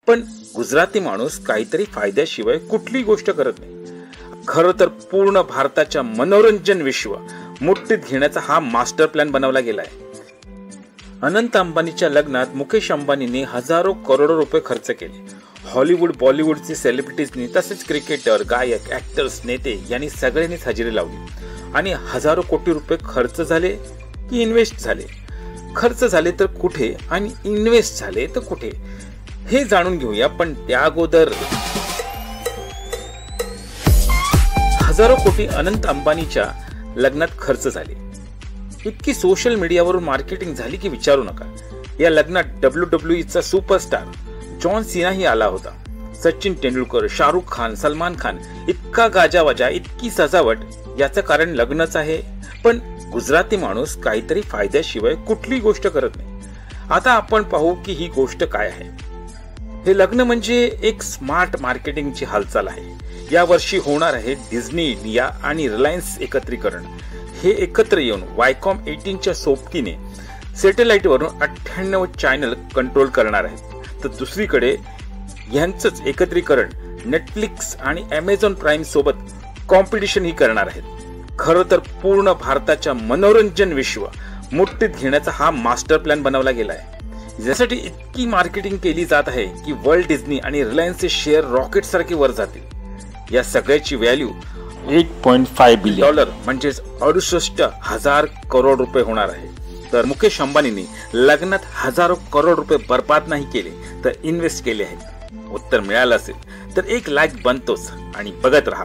पण गुजराती माणूस काहीतरी फायद्याशिवाय कुठली गोष्ट करत नाही. खरं तर पूर्ण भारताच्या मनोरंजन विश्व मुठीत घेण्याचा हा मास्टर प्लॅन बनवला गेलाय. अनंत अंबानीच्या लग्नात मुकेश अंबानीने हजारो करोडो रुपये खर्च केले. हॉलिवूड बॉलिवूडचे सेलिब्रिटीजनी तसेच क्रिकेटर, गायक, ऍक्टर्स, नेते यांनी सगळ्यांनीच हजेरी लावली. आणि हजारो कोटी रुपये खर्च झाले की इन्व्हेस्ट झाले? खर्च झाले तर कुठे आणि इन्व्हेस्ट झाले तर कुठे, हे जाणून घेऊया. पण त्या अगोदर हजारो कोटी अनंत अंबानीच्या लग्नात खर्च झाले. इतकी सोशल मीडियावरून मार्केटिंग झाली की विचारू नका. या लग्नात WWE सुपरस्टार जॉन सीनाही आला होता. सचिन तेंडुलकर, शाहरुख खान, सलमान खान, इतका गाजावाजा, इतकी सजावट. याचं कारण लग्नच आहे. पण गुजराती माणूस काहीतरी फायद्याशिवाय कुठली गोष्ट करत नाही. आता आपण पाहू की ही गोष्ट काय आहे. हे लग्न म्हणजे एक स्मार्ट मार्केटिंगची हालचाल आहे. या वर्षी होणार आहे डिझनी, इंडिया आणि रिलायन्स एकत्रीकरण. हे एकत्र येऊन वायकॉम 18च्या सोबतीने सॅटेलाइट वरून 98 चॅनल कंट्रोल करणार आहेत. तर दुसरीकडे यांचंच एकत्रीकरण नेटफ्लिक्स आणि अमेझॉन प्राईम सोबत कॉम्पिटिशन ही करणार आहेत. खरं तर पूर्ण भारताच्या मनोरंजन विश्व मुठीत घेण्याचा हा मास्टर प्लॅन बनवला गेलाय. ज्यासाठी इतकी मार्केटिंग केली जात आहे की वर्ल्ड डिझनी आणि रिलायन्सचे शेअर रॉकेट सारखे वर जातील. या सगळ्याची व्हॅल्यू $8.5 बिलियन म्हणजेच 68,000 करोड रुपये होणार आहे. तर मुकेश अंबानींनी लग्नात हजारो करोड रुपये बर्बाद नाही केले तर इन्व्हेस्ट केले आहेत. उत्तर मिळालं असेल तर एक लाईक बनतोच आणि बघत राहा.